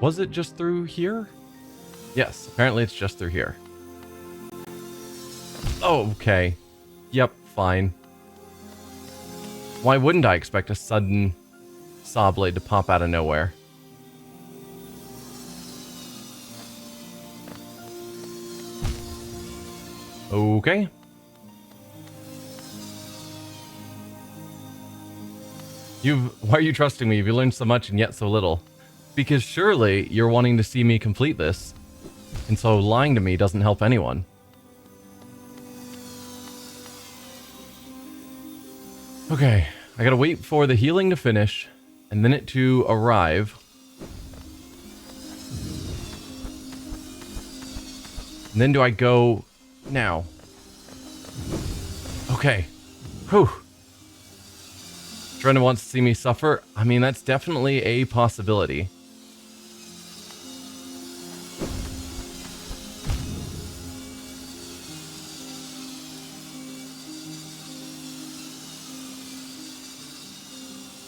Was it just through here? Yes, apparently it's just through here. Oh, okay. Yep, fine. Why wouldn't I expect a sudden saw blade to pop out of nowhere? Okay. Why are you trusting me? You've learned so much and yet so little. Because surely you're wanting to see me complete this. And so lying to me doesn't help anyone. Okay, I gotta wait for the healing to finish, and then it to arrive. And then do I go now? Okay. Whew. Brenda wants to see me suffer. I mean, that's definitely a possibility.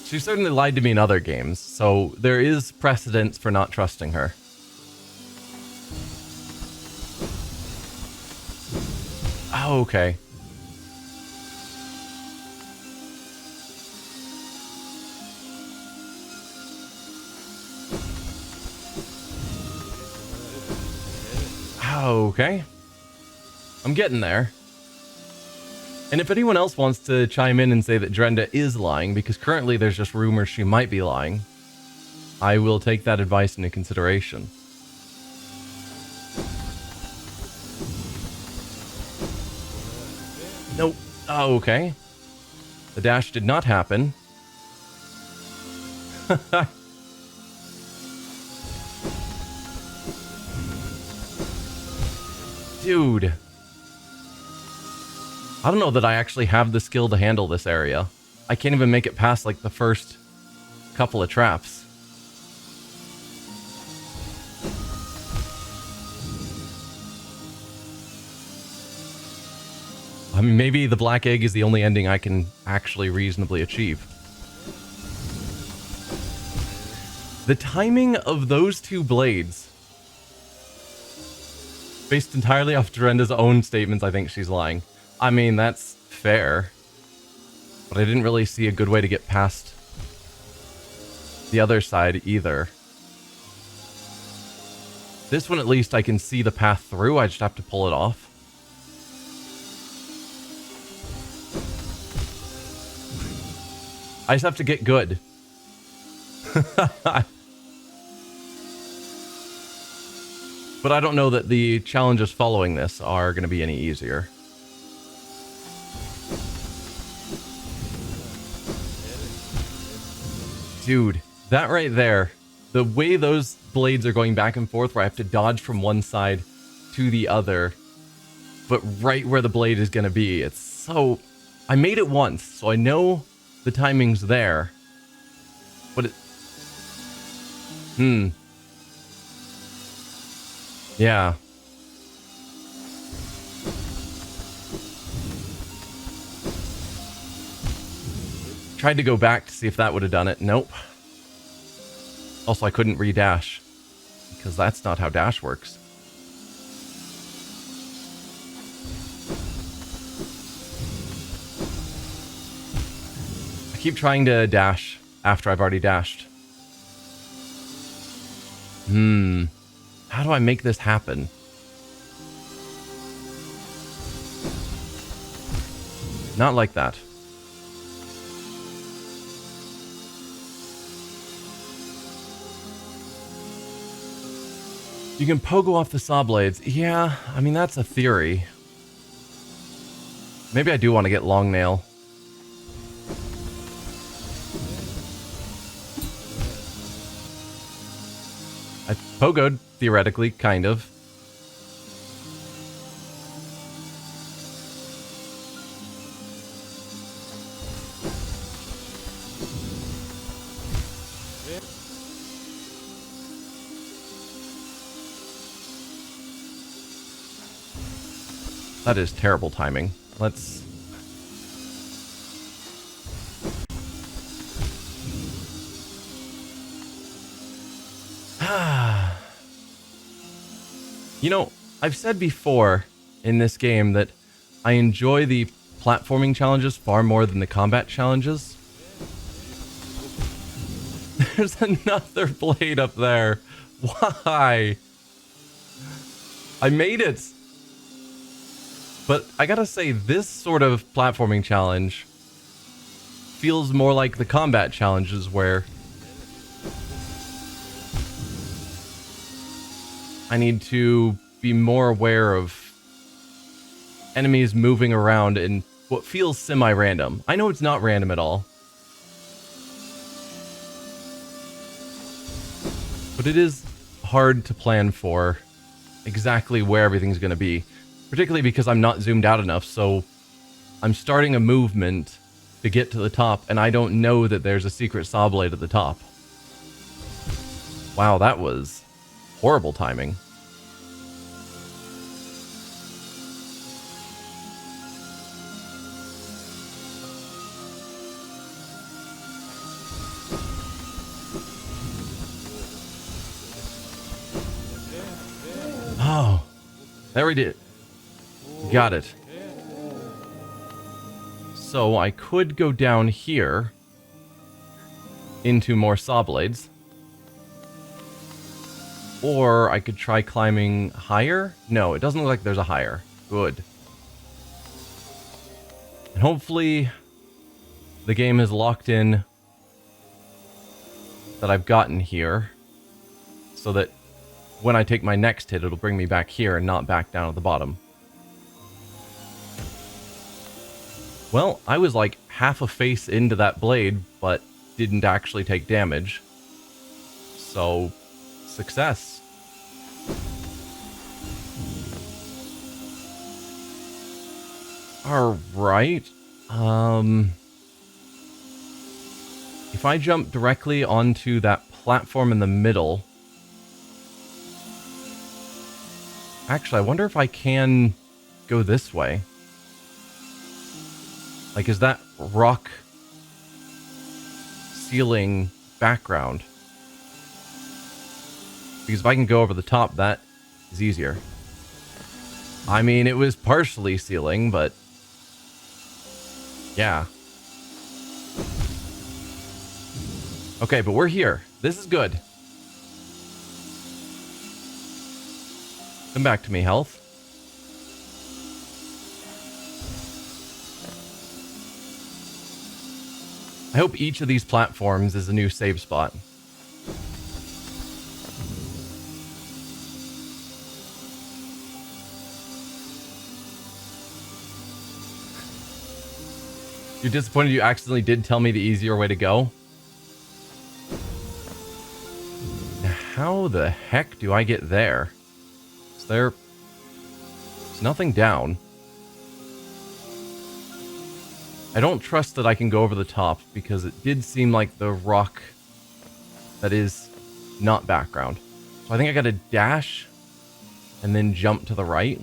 She certainly lied to me in other games, so there is precedence for not trusting her. Oh, okay. Okay. I'm getting there. And if anyone else wants to chime in and say that Drenda is lying, because currently there's just rumors she might be lying, I will take that advice into consideration. Nope. Oh, okay. The dash did not happen. Dude. I don't know that I actually have the skill to handle this area. I can't even make it past like the first couple of traps. I mean, maybe the black egg is the only ending I can actually reasonably achieve. The timing of those two blades, based entirely off Dorenda's own statements, I think she's lying. I mean, that's fair. But I didn't really see a good way to get past the other side either. This one, at least, I can see the path through. I just have to pull it off. I just have to get good. But I don't know that the challenges following this are going to be any easier. Dude, that right there, the way those blades are going back and forth where I have to dodge from one side to the other, but right where the blade is going to be, it's so... I made it once, so I know the timing's there, but it... Yeah. Tried to go back to see if that would have done it. Nope. Also, I couldn't re-dash, because that's not how dash works. I keep trying to dash after I've already dashed. How do I make this happen? Not like that. You can pogo off the saw blades. Yeah, I mean, that's a theory. Maybe I do want to get long nail. I pogoed, theoretically, kind of. That is terrible timing. Let's... You know, I've said before in this game that I enjoy the platforming challenges far more than the combat challenges. There's another blade up there. Why? I made it. But I gotta say, this sort of platforming challenge feels more like the combat challenges where I need to be more aware of enemies moving around in what feels semi-random. I know it's not random at all, but it is hard to plan for exactly where everything's going to be, particularly because I'm not zoomed out enough, so I'm starting a movement to get to the top, and I don't know that there's a secret saw blade at the top. Wow, that was horrible timing. Oh, there we did. Got it. So I could go down here into more saw blades. Or I could try climbing higher. No, it doesn't look like there's a higher. Good. And hopefully the game is locked in that I've gotten here so that when I take my next hit, it'll bring me back here and not back down at the bottom. Well, I was like half a face into that blade, but didn't actually take damage. So, success. Alright. If I jump directly onto that platform in the middle... Actually, I wonder if I can go this way. Like, is that rock ceiling background? Because if I can go over the top, that is easier. I mean, it was partially ceiling, but... yeah. Okay, but we're here. This is good. Come back to me, health. I hope each of these platforms is a new save spot. You're disappointed you accidentally did tell me the easier way to go? How the heck do I get there? There's nothing down. I don't trust that I can go over the top because it did seem like the rock that is not background. So I think I gotta dash and then jump to the right.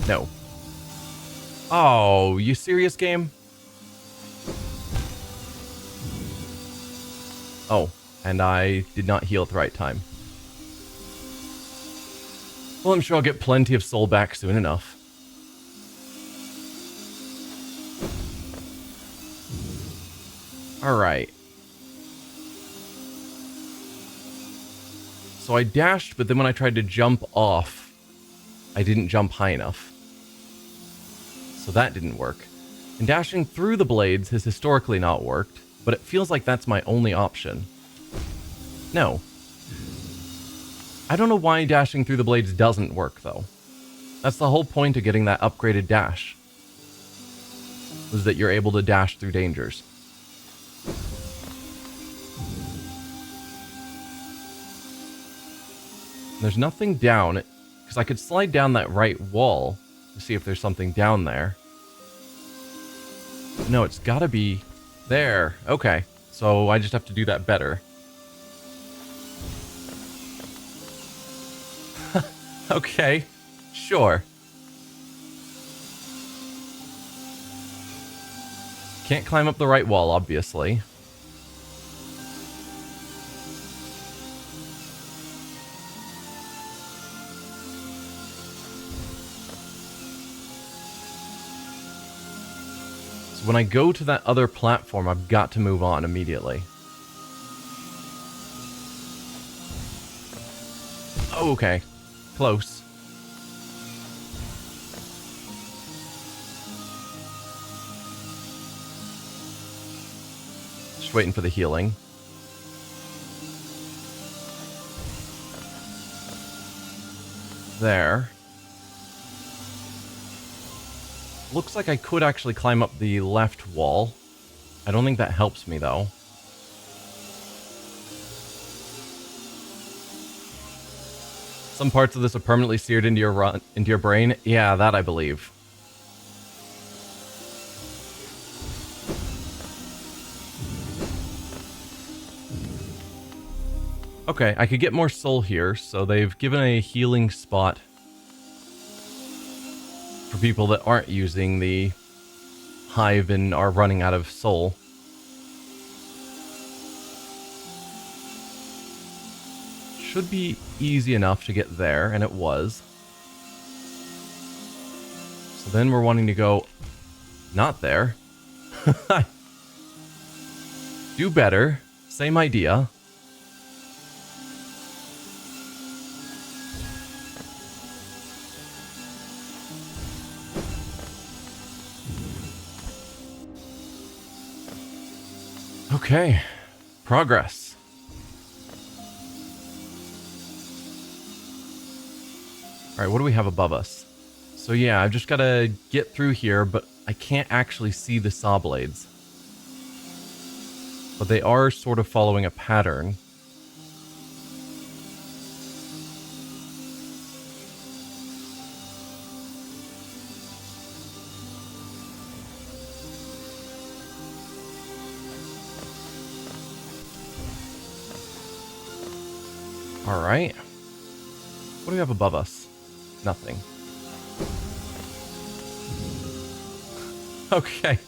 No. Oh, you serious, game? Oh, and I did not heal at the right time. Well, I'm sure I'll get plenty of soul back soon enough. Alright. So I dashed, but then when I tried to jump off, I didn't jump high enough. So that didn't work. And dashing through the blades has historically not worked, but it feels like that's my only option. No. I don't know why dashing through the blades doesn't work, though. That's the whole point of getting that upgraded dash. Was that you're able to dash through dangers. There's nothing down, because I could slide down that right wall to see if there's something down there. No, it's gotta be there. Okay, so I just have to do that better. Okay, sure. Can't climb up the right wall, obviously. So when I go to that other platform, I've got to move on immediately. Oh, okay. Close. Just waiting for the healing. There. Looks like I could actually climb up the left wall. I don't think that helps me, though. Some parts of this are permanently seared into your brain. Yeah, that I believe. Okay, I could get more soul here, so they've given a healing spot for people that aren't using the hive and are running out of soul. Should be easy enough to get there, and it was. So then we're wanting to go not there. Do better. Same idea. Okay, progress. Alright, what do we have above us? So yeah, I've just got to get through here, but I can't actually see the saw blades. But they are sort of following a pattern. Alright. What do we have above us? Nothing. Okay.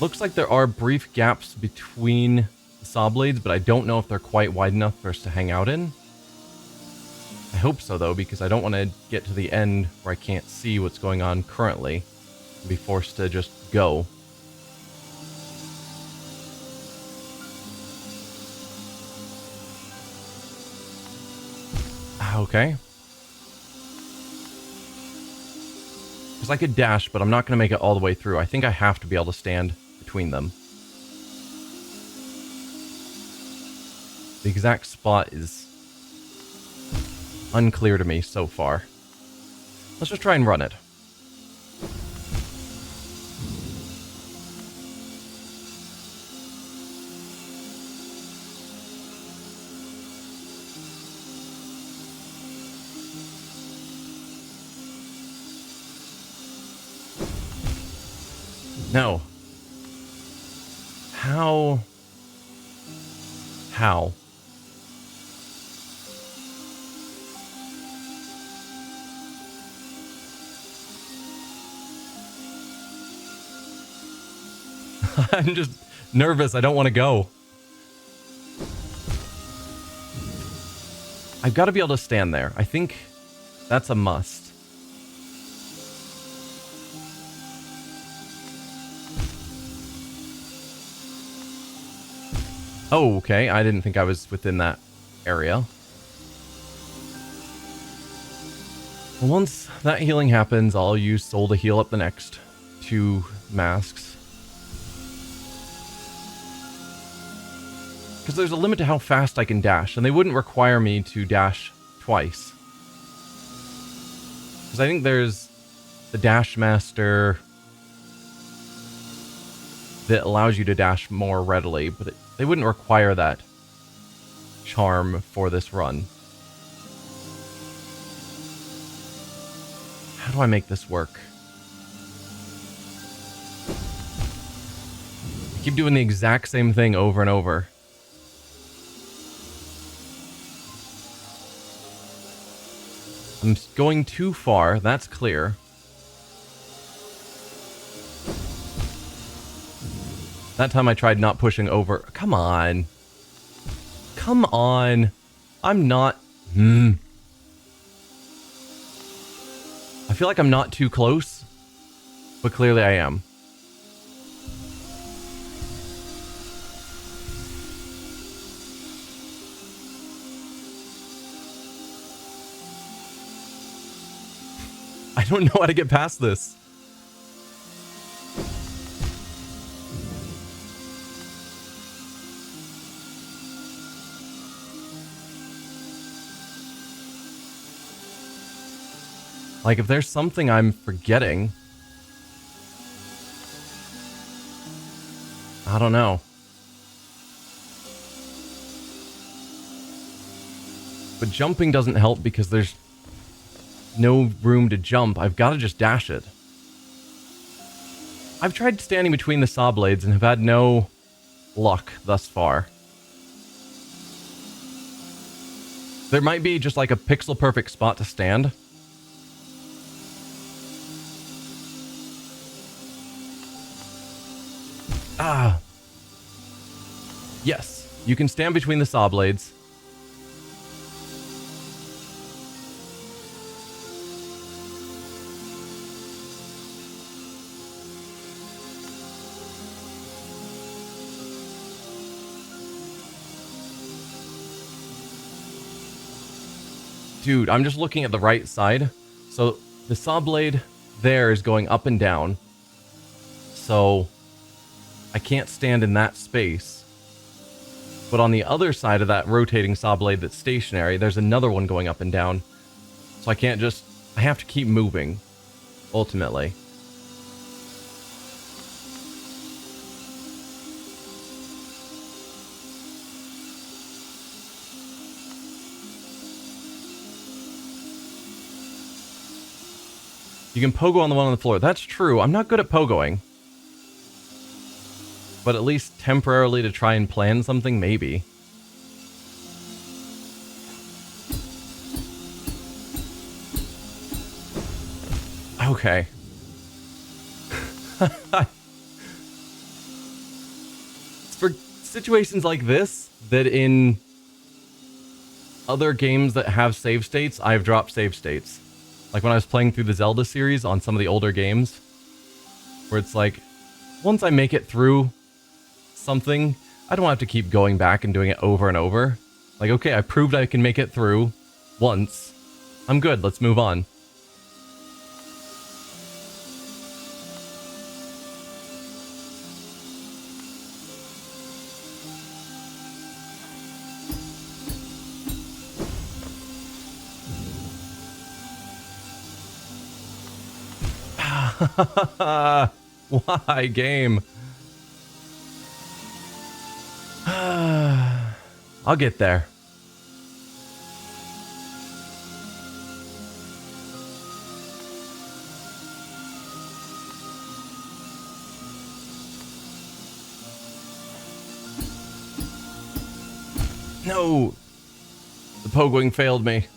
Looks like there are brief gaps between the saw blades, but I don't know if they're quite wide enough for us to hang out in. I hope so, though, because I don't want to get to the end where I can't see what's going on currently and be forced to just go. Okay. Because I could dash, but I'm not going to make it all the way through. I think I have to be able to stand between them. The exact spot is unclear to me so far. Let's just try and run it. No. How? I'm just nervous. I don't want to go. I've got to be able to stand there. I think that's a must. Oh, okay. I didn't think I was within that area. Well, once that healing happens, I'll use soul to heal up the next 2 masks. Because there's a limit to how fast I can dash, and they wouldn't require me to dash twice. Because I think there's the Dash Master that allows you to dash more readily, but they wouldn't require that charm for this run. How do I make this work? I keep doing the exact same thing over and over. I'm going too far, that's clear. That time I tried not pushing over. Come on. Come on. I'm not... I feel like I'm not too close, But clearly I am. I don't know how to get past this. Like, if there's something I'm forgetting, I don't know. But jumping doesn't help because there's no room to jump. I've got to just dash it. I've tried standing between the saw blades and have had no luck thus far. There might be just like a pixel perfect spot to stand. Ah. Yes, you can stand between the saw blades. Dude, I'm just looking at the right side. So the saw blade there is going up and down. So I can't stand in that space. But on the other side of that rotating saw blade that's stationary, there's another one going up and down. So I can't just... I have to keep moving, ultimately. You can pogo on the one on the floor. That's true. I'm not good at pogoing. But at least temporarily to try and plan something, maybe. Okay. It's for situations like this that in other games that have save states, I've dropped save states. Like when I was playing through the Zelda series on some of the older games, where it's like, once I make it through something, I don't have to keep going back and doing it over and over. Like, okay, I proved I can make it through once. I'm good, let's move on. Why, game? I'll get there. No! The pogoing failed me.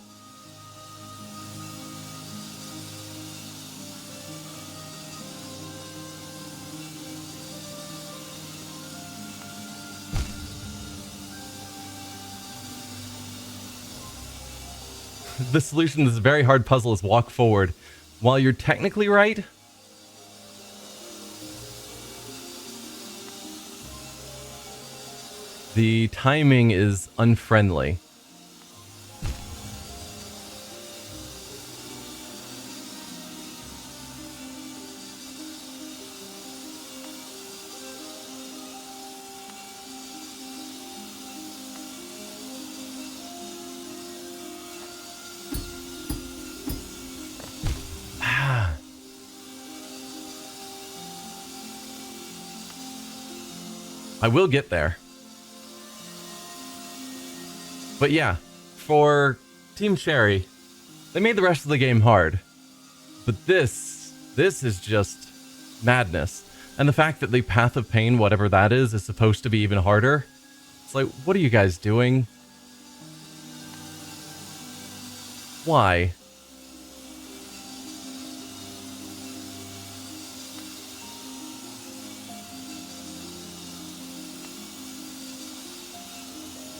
The solution to this very hard puzzle is walk forward. While you're technically right, the timing is unfriendly. I will get there. But yeah, for Team Sherry, they made the rest of the game hard. But this is just madness. And the fact that the Path of Pain, whatever that is supposed to be even harder. It's like, what are you guys doing? Why?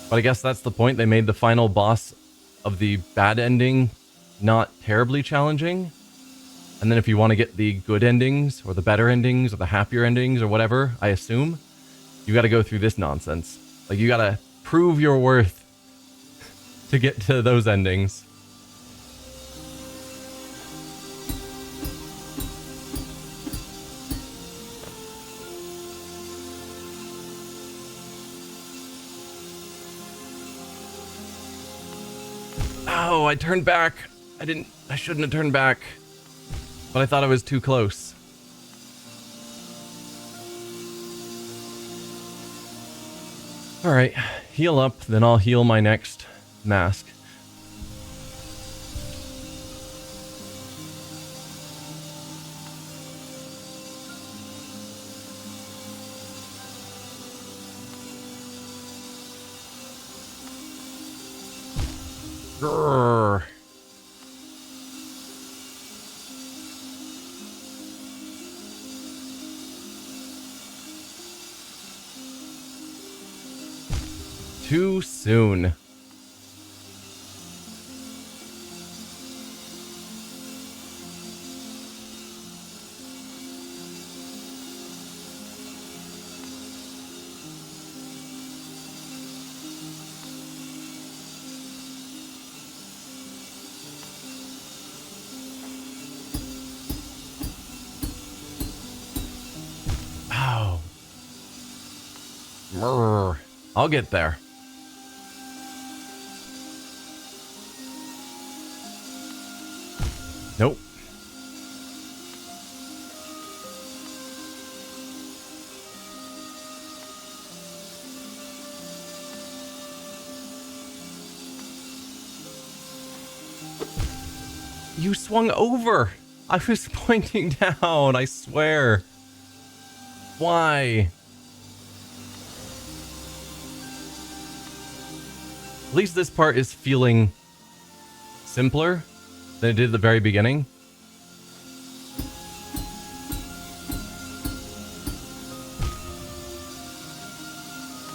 But I guess that's the point. They made the final boss of the bad ending not terribly challenging. And then if you want to get the good endings or the better endings or the happier endings or whatever, I assume, you got to go through this nonsense. Like, you got to prove your worth to get to those endings. Oh, I turned back. I shouldn't have turned back. But I thought I was too close. Alright, heal up, then I'll heal my next mask. Grrr. Too soon. Oh. Brr. I'll get there. Nope. You swung over. I was pointing down, I swear. Why? At least this part is feeling simpler than it did at the very beginning.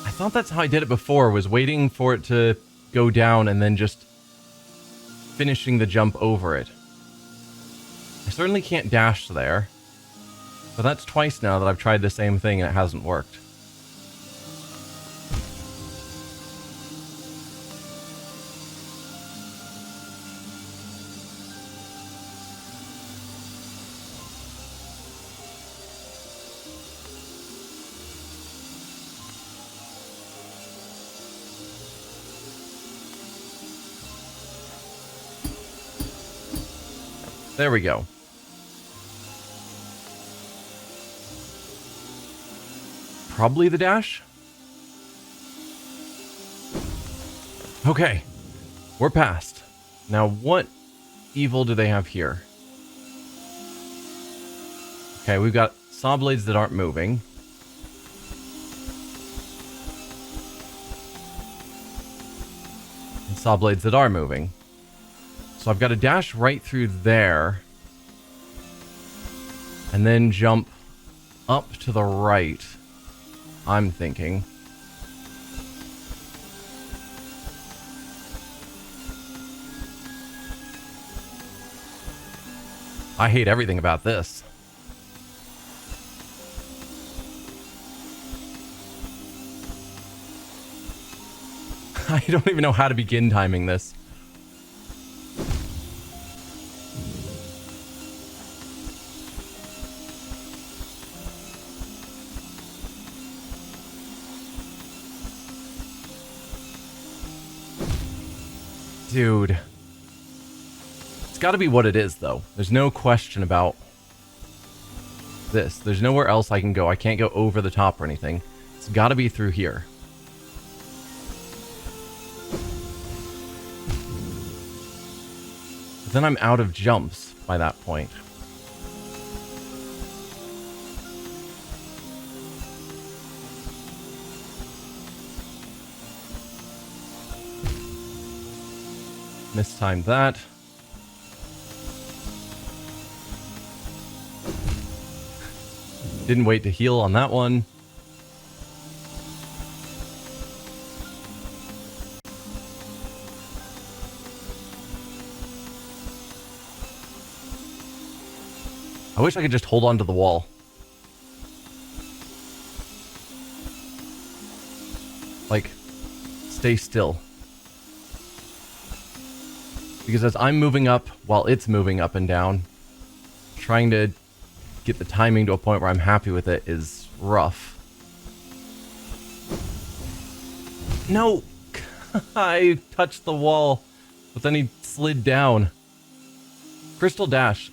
I thought that's how I did it before, was waiting for it to go down and then just finishing the jump over it. I certainly can't dash there, but that's twice now that I've tried the same thing and it hasn't worked. There we go. Probably the dash? Okay. We're past. Now, what evil do they have here? Okay, we've got saw blades that aren't moving. And saw blades that are moving. So I've got to dash right through there. And then jump up to the right. I'm thinking. I hate everything about this. I don't even know how to begin timing this. Dude. It's got to be what it is, though. There's no question about this. There's nowhere else I can go. I can't go over the top or anything. It's got to be through here. But then I'm out of jumps by that point. Mistimed that. Didn't wait to heal on that one. I wish I could just hold on to the wall. Like, stay still. Because as I'm moving up while it's moving up and down, trying to get the timing to a point where I'm happy with it is rough. No! I touched the wall, but then he slid down. Crystal Dash.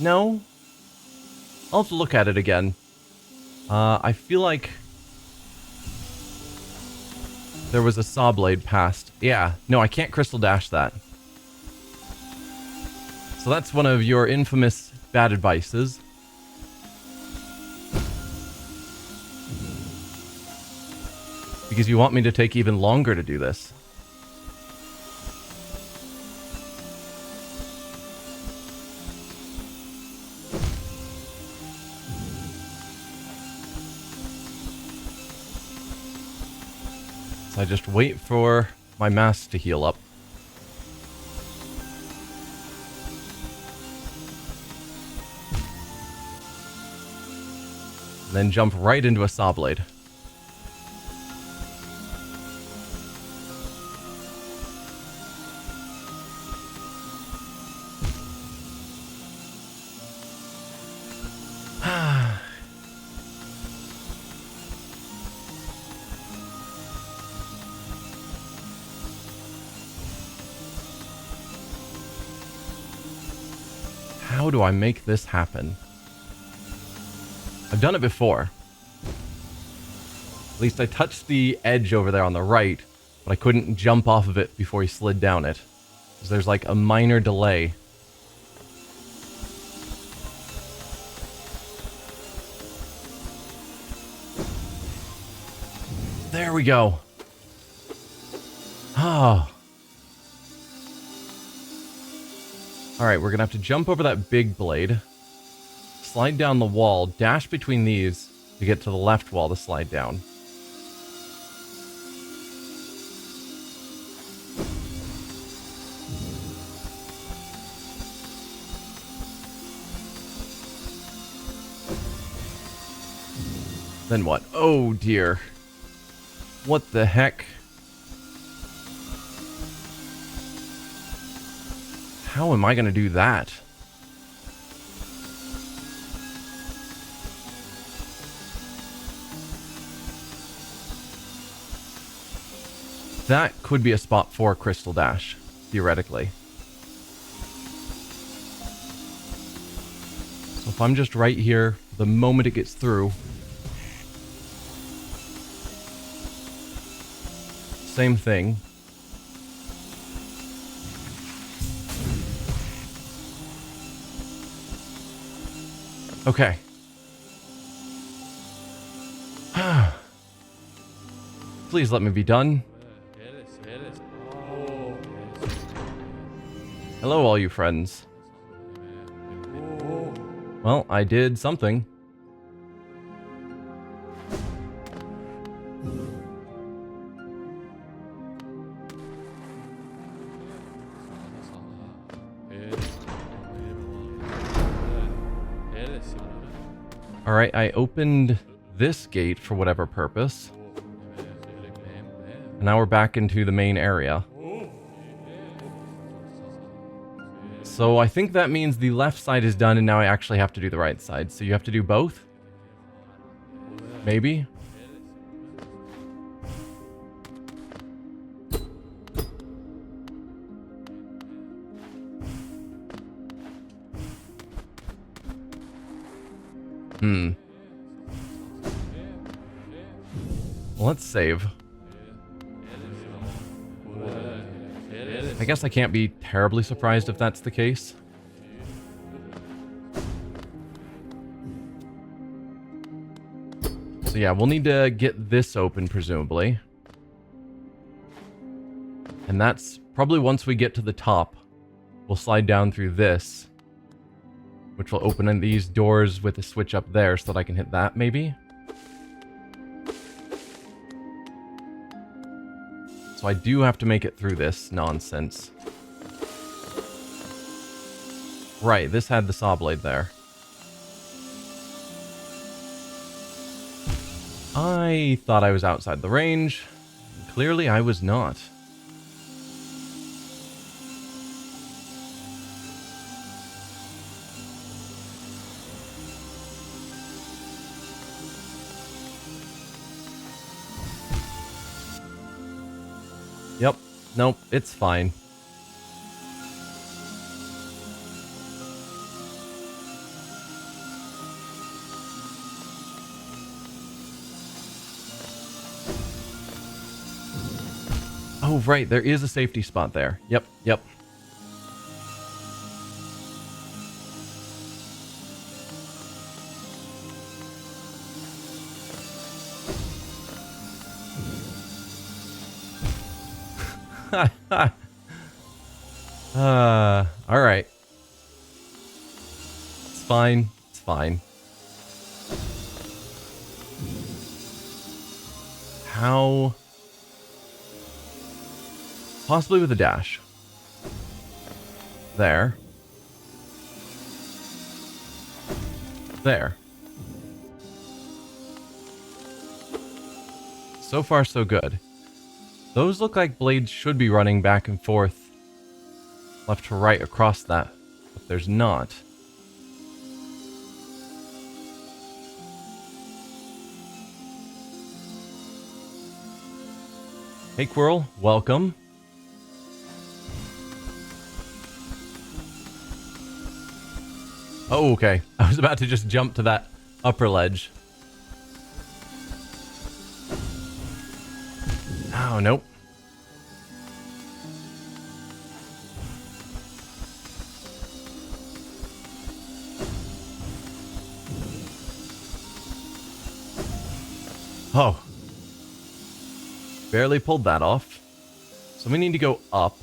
No? I'll have to look at it again. I feel like there was a saw blade past. Yeah, no, I can't Crystal Dash that. So that's one of your infamous bad advices. Because you want me to take even longer to do this. So I just wait for my mask to heal up. And then jump right into a saw blade. How do I make this happen? I've done it before. At least I touched the edge over there on the right, but I couldn't jump off of it before he slid down it. Because there's like a minor delay. There we go. Oh. Alright, we're gonna have to jump over that big blade, slide down the wall, dash between these to get to the left wall to slide down. Then what? Oh dear. What the heck? How am I going to do that? That could be a spot for Crystal Dash, theoretically. So if I'm just right here, the moment it gets through... Same thing. Okay. Please let me be done. Hello, all you friends. Well, I did something. Alright, I opened this gate for whatever purpose. And now we're back into the main area. So I think that means the left side is done and now I actually have to do the right side. So you have to do both? Maybe? Well, let's save. I guess I can't be terribly surprised if that's the case. So yeah, we'll need to get this open, presumably. And that's probably once we get to the top, we'll slide down through this, which will open in these doors with a switch up there so that I can hit that, maybe? So I do have to make it through this nonsense. Right, this had the saw blade there. I thought I was outside the range. Clearly I was not. Yep. Nope, it's fine. Oh, right, there is a safety spot there. Yep, yep. All right. It's fine. It's fine. How? Possibly with a dash. There. There. So far, so good. Those look like blades should be running back and forth, left to right across that, but there's not. Hey Quirrell, welcome. Oh, okay. I was about to just jump to that upper ledge. Oh, nope. Oh. Barely pulled that off. So we need to go up.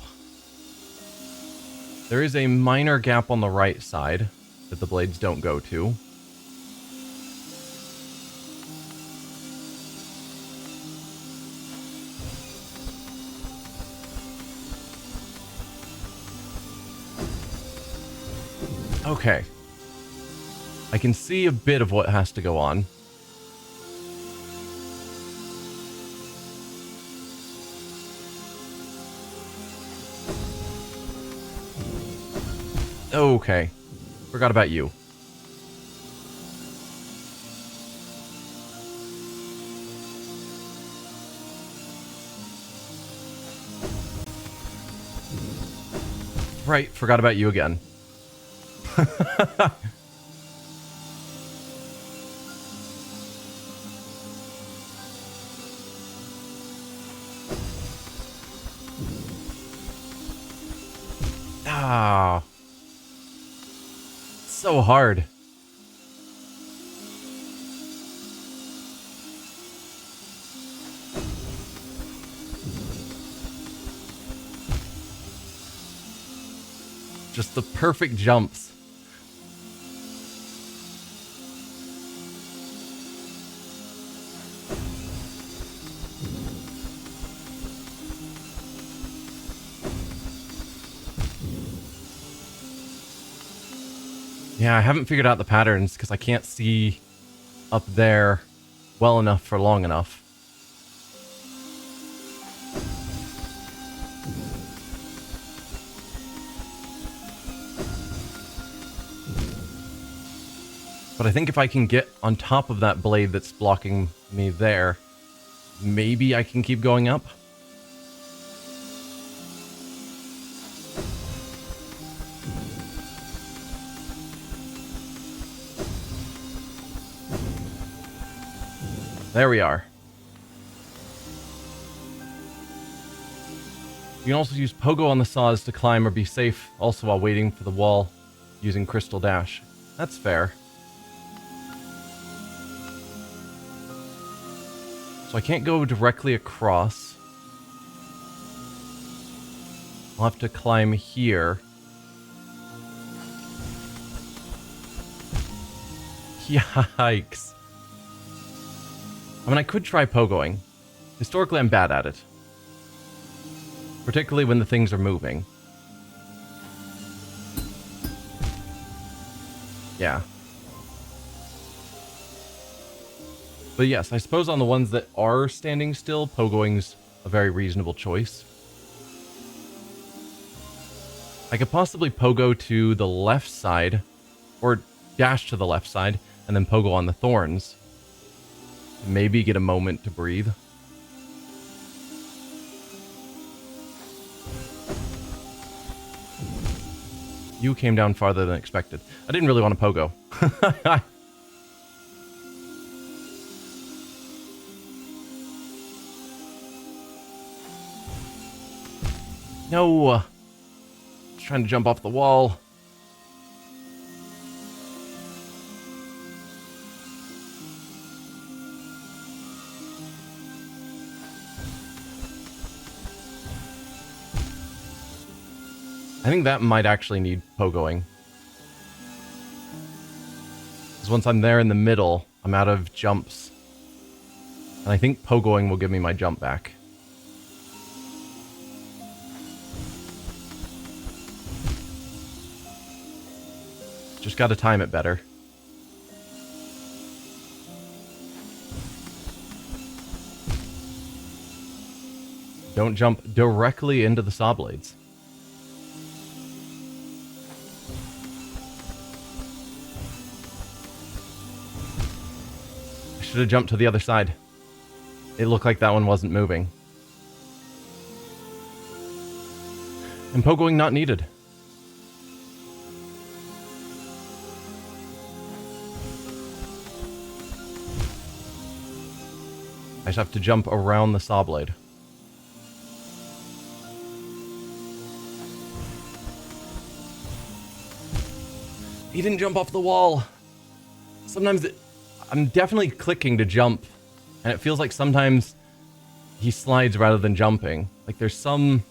There is a minor gap on the right side that the blades don't go to. Okay. I can see a bit of what has to go on. Okay. Forgot about you. Right, forgot about you again. Ah. So hard. Just the perfect jumps. Yeah, I haven't figured out the patterns because I can't see up there well enough for long enough. But I think if I can get on top of that blade that's blocking me there, maybe I can keep going up. There we are. You can also use pogo on the saws to climb or be safe, also while waiting for the wall using crystal dash. That's fair. So I can't go directly across. I'll have to climb here. Yikes. I mean, I could try pogoing. Historically, I'm bad at it. Particularly when the things are moving. Yeah. But yes, I suppose on the ones that are standing still, pogoing's a very reasonable choice. I could possibly pogo to the left side, or dash to the left side, and then pogo on the thorns. Maybe get a moment to breathe. You came down farther than expected. I didn't really want to pogo. No. Just trying to jump off the wall. I think that might actually need pogoing. Because once I'm there in the middle, I'm out of jumps. And I think pogoing will give me my jump back. Just gotta time it better. Don't jump directly into the saw blades. I should have jumped to the other side. It looked like that one wasn't moving. And pogoing not needed. I just have to jump around the saw blade. He didn't jump off the wall. Sometimes I'm definitely clicking to jump, and it feels like sometimes he slides rather than jumping. Like there's something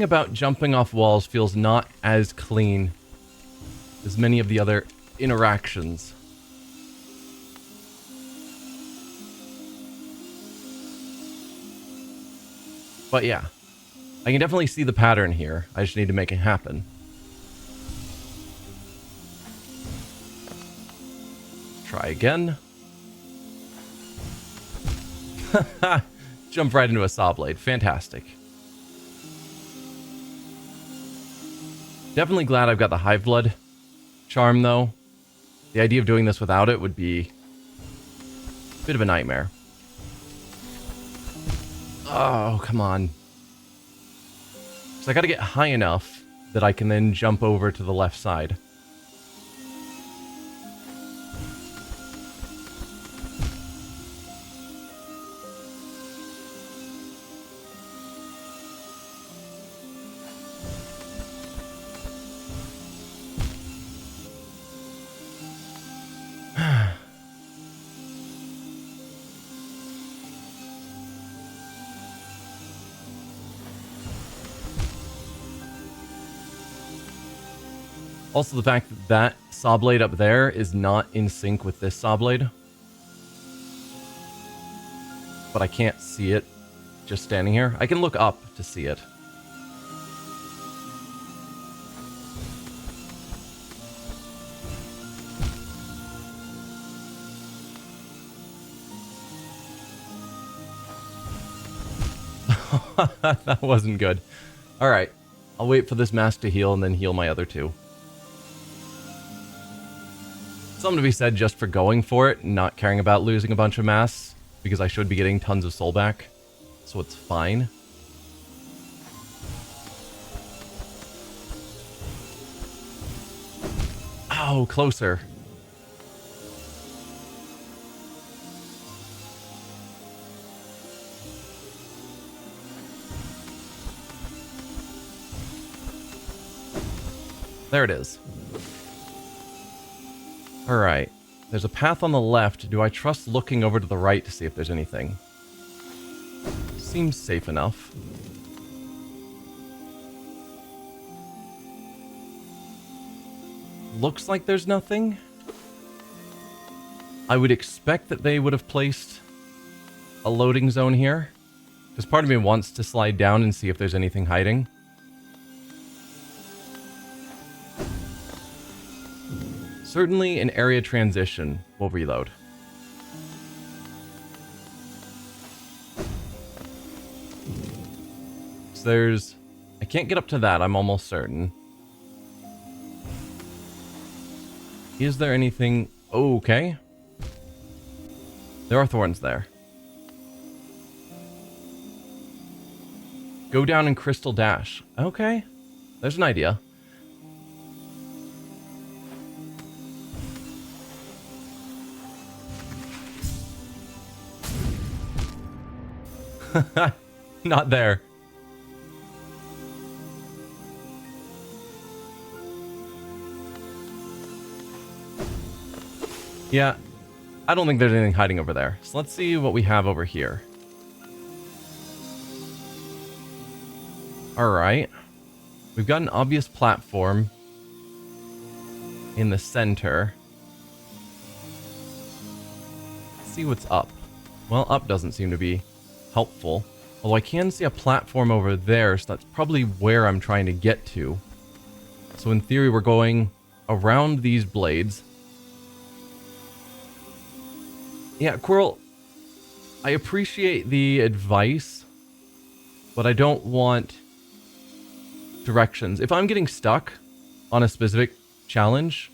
about jumping off walls feels not as clean as many of the other interactions. But yeah, I can definitely see the pattern here. I just need to make it happen. Try again. Jump right into a saw blade. Fantastic. Definitely glad I've got the hive blood charm, though. The idea of doing this without it would be a bit of a nightmare. Oh, come on. So I gotta get high enough that I can then jump over to the left side. Also, the fact that that saw blade up there is not in sync with this saw blade. But I can't see it just standing here. I can look up to see it. That wasn't good. Alright. I'll wait for this mask to heal and then heal my other two. Something to be said just for going for it, not caring about losing a bunch of masks, because I should be getting tons of soul back, so it's fine. Ow, closer. There it is. Alright. There's a path on the left. Do I trust looking over to the right to see if there's anything? Seems safe enough. Looks like there's nothing. I would expect that they would have placed a loading zone here, because part of me wants to slide down and see if there's anything hiding. Certainly an area transition will reload. So there's... I can't get up to that, I'm almost certain. Is there anything... Oh, okay. There are thorns there. Go down in Crystal Dash. Okay. There's an idea. Not there. Yeah, I don't think there's anything hiding over there. So let's see what we have over here. Alright. We've got an obvious platform in the center. Let's see what's up. Well, up doesn't seem to be helpful. Although I can see a platform over there, so that's probably where I'm trying to get to. So in theory, we're going around these blades. Yeah, Quirrell, I appreciate the advice, but I don't want directions. If I'm getting stuck on a specific challenge,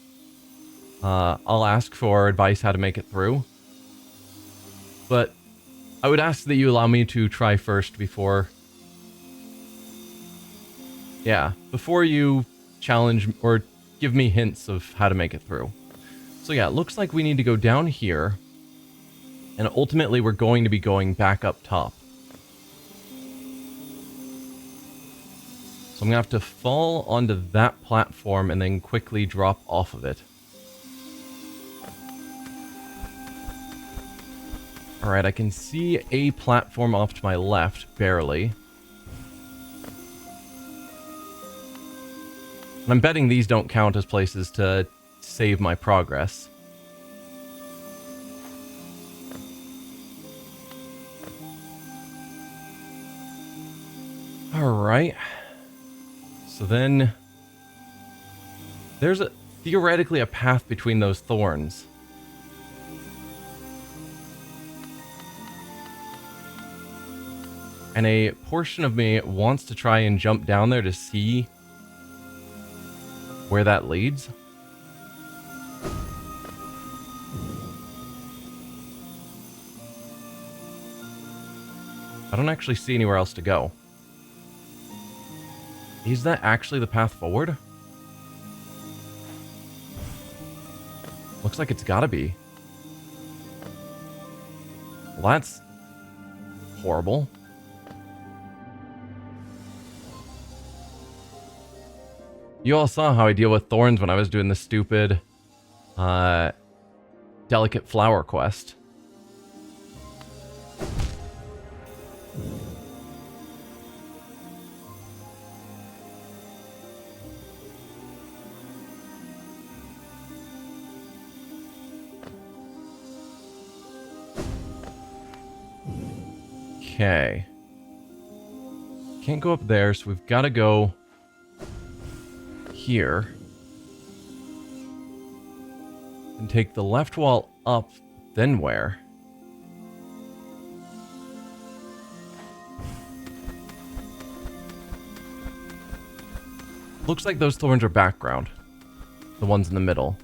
I'll ask for advice how to make it through. But I would ask that you allow me to try first before... Yeah, before you challenge or give me hints of how to make it through. So yeah, it looks like we need to go down here. And ultimately, we're going to be going back up top. So I'm going to have to fall onto that platform and then quickly drop off of it. Alright, I can see a platform off to my left, barely. And I'm betting these don't count as places to save my progress. Alright. So then... there's theoretically a path between those thorns. And a portion of me wants to try and jump down there to see where that leads. I don't actually see anywhere else to go. Is that actually the path forward? Looks like it's gotta be. Well, that's horrible. You all saw how I deal with thorns when I was doing the stupid, delicate flower quest. Okay. Can't go up there, so we've got to go here. And take the left wall up, then where? Looks like those thorns are background. The ones in the middle.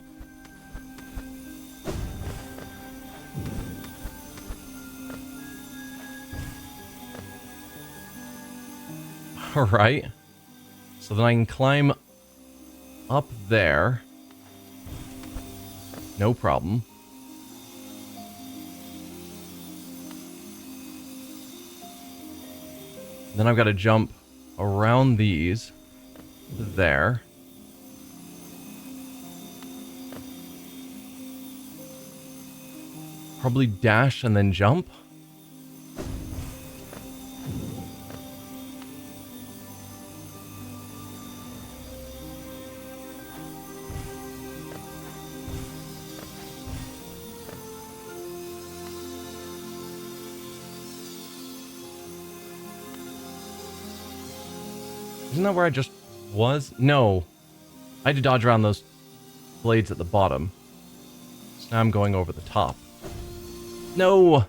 Alright. So then I can climb up there. No problem. Then I've got to jump around these to there. Probably dash and then jump. Isn't that where I just was? No. I had to dodge around those blades at the bottom. So now I'm going over the top. No!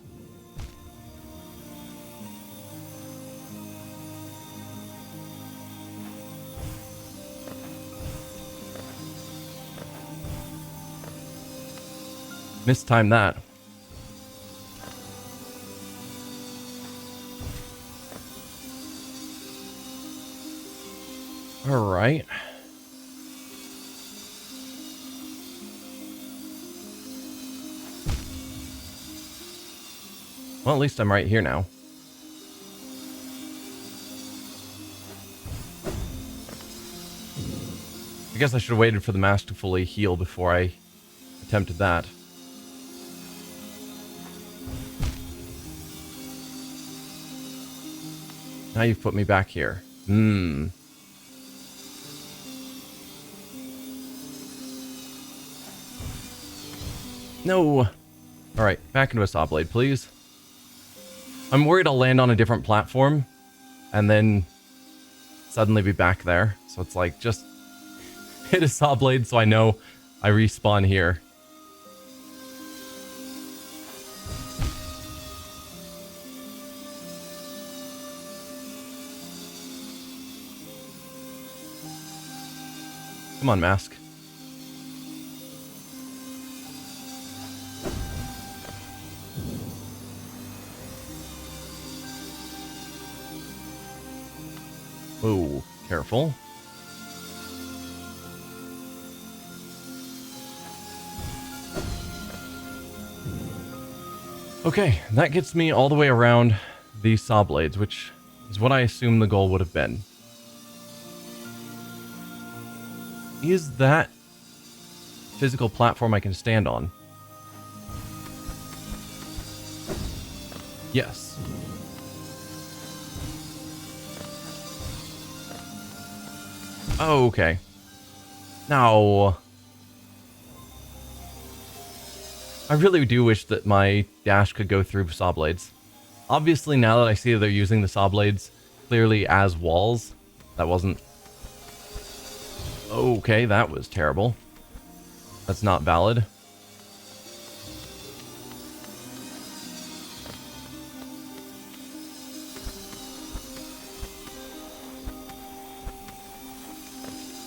Mistimed that. All right. Well, at least I'm right here now. I guess I should have waited for the mask to fully heal before I attempted that. Now you've put me back here. No. Alright, back into a saw blade, please. I'm worried I'll land on a different platform and then suddenly be back there. So it's like, just hit a saw blade so I know I respawn here. Come on, mask. Oh, careful. Okay, that gets me all the way around these saw blades, which is what I assume the goal would have been. Is that physical platform I can stand on? Yes. Oh, okay. Now, I really do wish that my dash could go through saw blades. Obviously, now that I see that they're using the saw blades clearly as walls, that wasn't... Okay, that was terrible. That's not valid.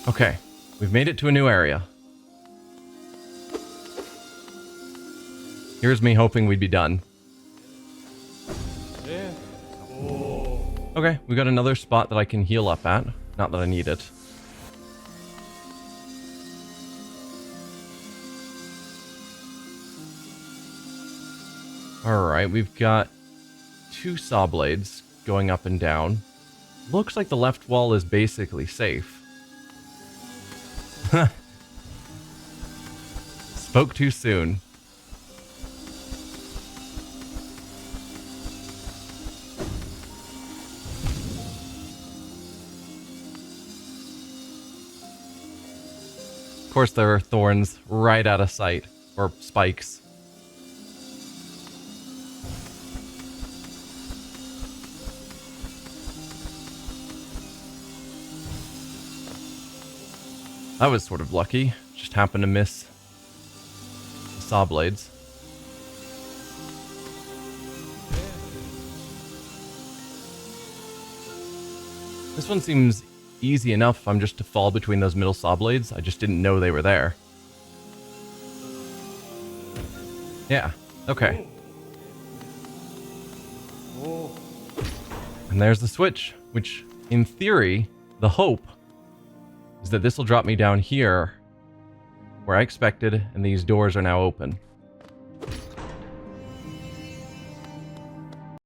Okay, we've made it to a new area. Here's me hoping we'd be done. Okay, we got another spot that I can heal up at. Not that I need it. Alright, we've got 2 saw blades going up and down. Looks like the left wall is basically safe. Spoke too soon. Of course, there are thorns right out of sight, or spikes. That was sort of lucky. Just happened to miss the saw blades. This one seems easy enough if I'm just to fall between those middle saw blades. I just didn't know they were there. Yeah, okay. And there's the switch, which, in theory, the hope is that this will drop me down here where I expected, and these doors are now open.